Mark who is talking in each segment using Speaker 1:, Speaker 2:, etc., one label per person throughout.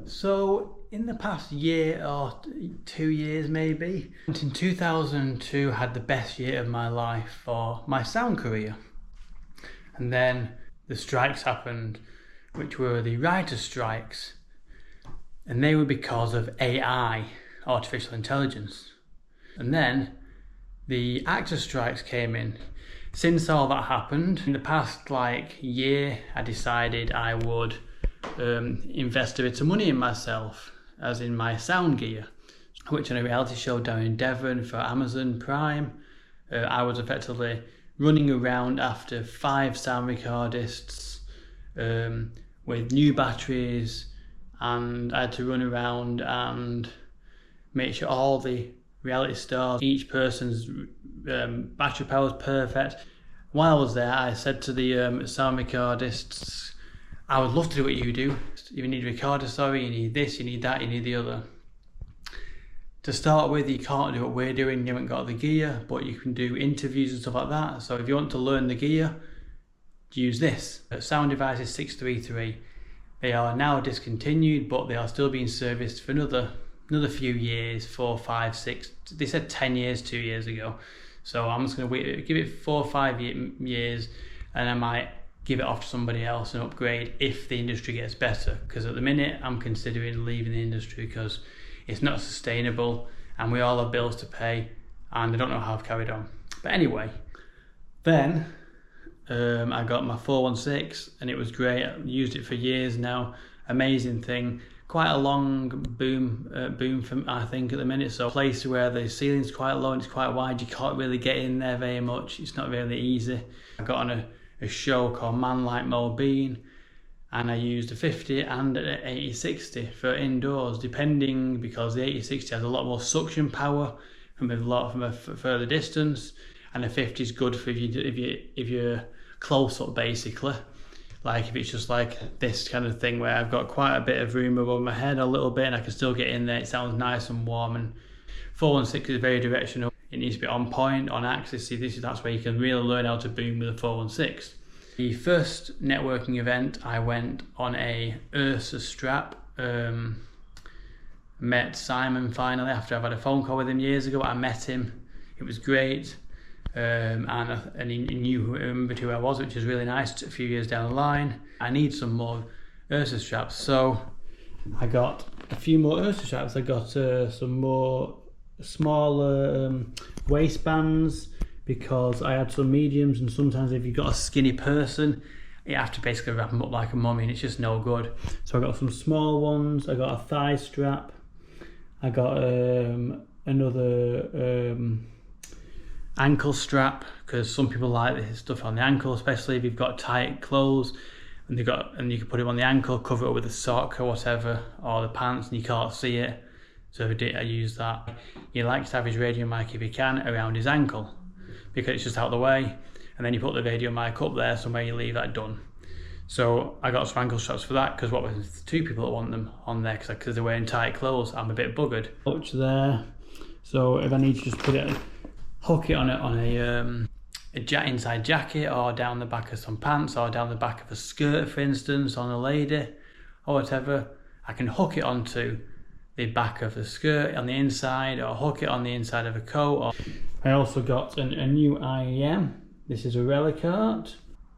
Speaker 1: So in the past year or 2 years maybe, in 2002 had the best year of my life for my sound career. And then the strikes happened, which were the writer strikes. And they were because of AI, artificial intelligence. And then the actor strikes came in. Since all that happened, in the past year, I decided I would invest a bit of money in myself, as in my sound gear, which on a reality show down in Devon for Amazon Prime. I was effectively running around after 5 sound recordists with new batteries, and I had to run around and make sure all the reality stars, each person's battery power was perfect. While I was there, I said to the sound recordists, I would love to do what you do. You need a recorder, you need this, you need that, you need the other. To start with, you can't do what we're doing, you haven't got the gear, but you can do interviews and stuff like that. So if you want to learn the gear, use this. Sound Devices 633. They are now discontinued, but they are still being serviced for another few years, 4, 5, 6. They said 10 years 2 years ago. So I'm just going to give it 4 or 5 years, and I might give it off to somebody else and upgrade if the industry gets better. Because at the minute, I'm considering leaving the industry because it's not sustainable, and we all have bills to pay, and I don't know how I've carried on. But anyway, then I got my 416, and it was great. I've used it for years now. Amazing thing. Quite a long boom from, I think, at the minute. So a place where the ceiling's quite low and it's quite wide, you can't really get in there very much. It's not really easy. I got on a show called Man Like Mo Bean, and I used a 50 and an 8060 for indoors, depending, because the 8060 has a lot more suction power from a further distance, and the 50 is good for if you're close up, basically. Like if it's just like this kind of thing where I've got quite a bit of room above my head, a little bit, and I can still get in there. It sounds nice and warm. And 416 is very directional. It needs to be on point, on axis. See, that's where you can really learn how to boom with a 416. The first networking event, I went on a Ursa strap. Met Simon finally after I've had a phone call with him years ago. I met him. It was great. And he remembered who I was, which was really nice. A few years down the line, I need some more Ursa straps, so I got a few more Ursa straps. I got some more smaller waistbands, because I had some mediums, and sometimes if you've got a skinny person, you have to basically wrap them up like a mummy, and it's just no good. So I got some small ones. I got a thigh strap. I got another ankle strap, because some people like this stuff on the ankle, especially if you've got tight clothes, and you can put it on the ankle, cover it with a sock or whatever, or the pants, and you can't see it. So I use that. He likes to have his radio mic, if he can, around his ankle, because it's just out of the way, and then you put the radio mic up there somewhere, you leave that done. So I got some ankle straps for that, because what with 2 people that want them on there, because they're wearing tight clothes, I'm a bit buggered. Watch there. So if I need to just hook it on a inside jacket, or down the back of some pants, or down the back of a skirt, for instance, on a lady, or whatever, I can hook it onto the back of the skirt on the inside, or hook it on the inside of a coat. I also got a new IEM. This is a Relic Art.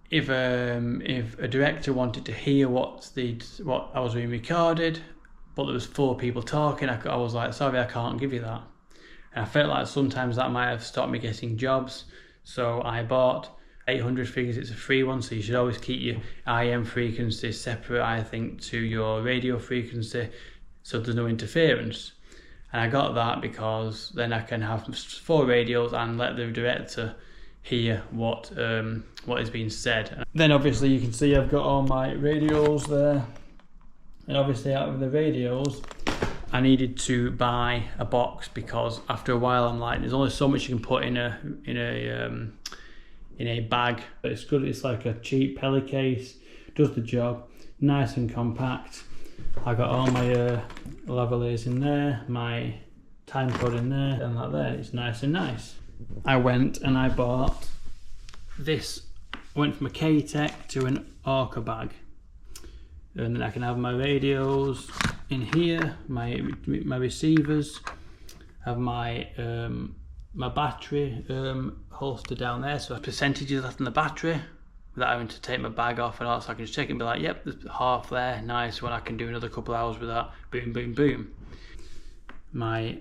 Speaker 1: If a director wanted to hear what I was being recorded, but there was 4 people talking, I was like, sorry, I can't give you that. And I felt like sometimes that might have stopped me getting jobs. So I bought 800 figures. It's a free one, so you should always keep your IM frequency separate, I think, to your radio frequency, so there's no interference. And I got that because then I can have 4 radios and let the director hear what is being said. And then obviously you can see I've got all my radios there. And obviously out of the radios, I needed to buy a box, because after a while I'm like, there's only so much you can put in a bag. But it's good. It's like a cheap Peli case, does the job, nice and compact. I got all my lavaliers in there, my time code in there, and that there. It's nice and nice. I went and I bought this. Went from a K-Tech to an Orca bag, and then I can have my radios in here, my receivers, have my my battery holster down there, so percentages left in the battery without having to take my bag off and all, so I can just check it and be like, yep, there's half there, nice, when I can do another couple of hours with that, boom, boom, boom. My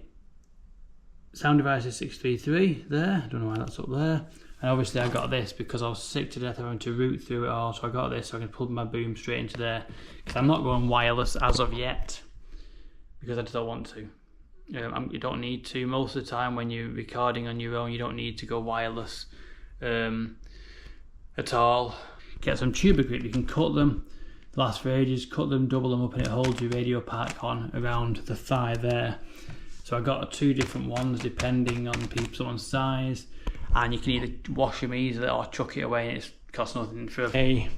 Speaker 1: sound device is 633 there, I don't know why that's up there. And obviously I got this because I was sick to death of having to route through it all, so I got this so I can plug my boom straight into there. Because I'm not going wireless as of yet, because I just don't want to. You don't need to. Most of the time when you're recording on your own, you don't need to go wireless at all. Get some tuber grip, you can cut them, last for ages, cut them, double them up, and it holds your radio pack on around the thigh there. So I got 2 different ones depending on someone's size, and you can either wash them easily or chuck it away and it costs nothing for I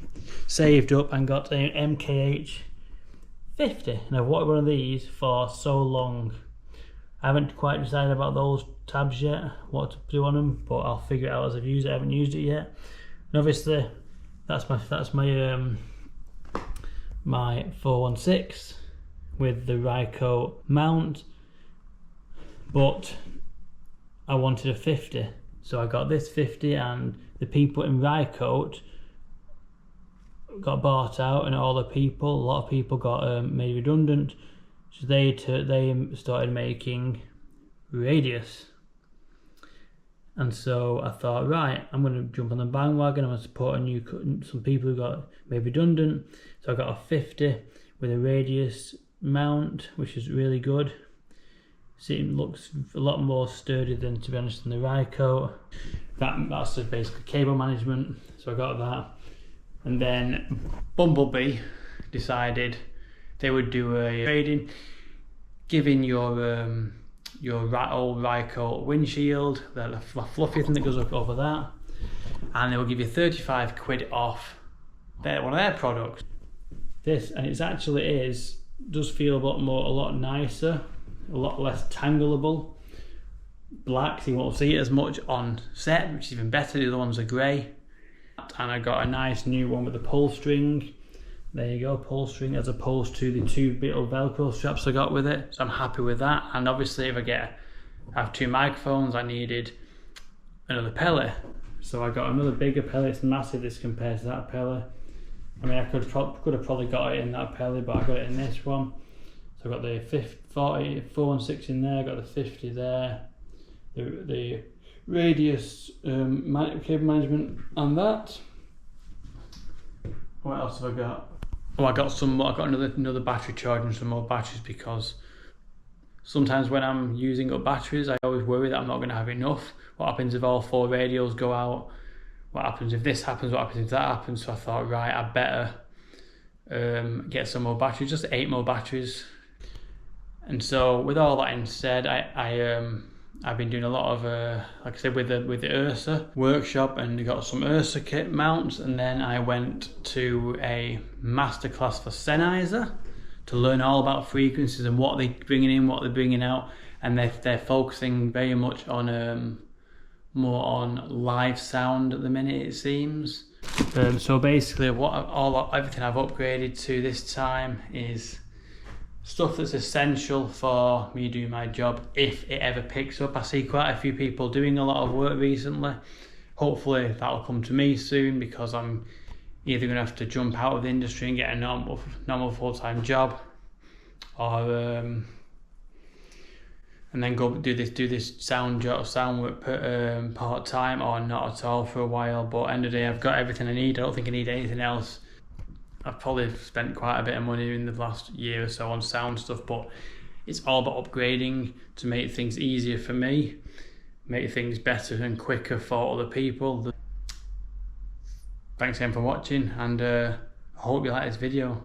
Speaker 1: saved up and got an MKH 50, and I've wanted one of these for so long. I haven't quite decided about those tabs yet, what to do on them, but I'll figure it out as I've used it. I haven't used it yet. And obviously that's my my 416 with the Rycote mount, but I wanted a 50, so I got this 50, and the people in Rycote got bought out, and a lot of people got made redundant, so they started making Radius. And so I thought, right, I'm going to jump on the bandwagon. I'm going to support some people who got made redundant. So I got a 50 with a Radius mount, which is really good. See, it looks a lot more sturdy than, to be honest, than the Rycote. That's just basically cable management. So I got that. And then Bumblebee decided they would do a trading, giving your old Rycote windshield, the fluffy thing that goes up over that, and they will give you 35 quid off one of their products. This, and it actually does feel a lot nicer, a lot less tangleable. Black, so you won't see it as much on set, which is even better. The other ones are grey. And I got a nice new one with a pull string. There you go, pull string, as opposed to the 2 little Velcro straps I got with it. So I'm happy with that. And obviously if I have 2 microphones, I needed another pellet. So I got another bigger pellet. It's massive, this compared to that pellet. I mean, I could have probably got it in that pellet, but I got it in this one. So I got the 416 in there, I got the 50 there, the Radius cable management on that. What else have I got? Oh, I got another battery charger and some more batteries, because sometimes when I'm using up batteries, I always worry that I'm not going to have enough. What happens if all 4 radios go out? What happens if this happens? What happens if that happens? So I thought, right, I better get some more batteries, just 8 more batteries. And so with all that in said, I've been doing a lot of, like I said, with the Ursa workshop, and got some Ursa kit mounts, and then I went to a masterclass for Sennheiser to learn all about frequencies and what they're bringing in, what they're bringing out, and they're focusing very much on more on live sound at the minute, it seems. So basically, everything I've upgraded to this time is stuff that's essential for me doing my job if it ever picks up. I see quite a few people doing a lot of work recently. Hopefully that'll come to me soon, because I'm either going to have to jump out of the industry and get a normal full-time job, or and then go do this sound work part-time, or not at all for a while. But end of the day, I've got everything I need. I don't think I need anything else. I've probably spent quite a bit of money in the last year or so on sound stuff, but it's all about upgrading to make things easier for me, make things better and quicker for other people. Thanks again for watching, and I hope you like this video.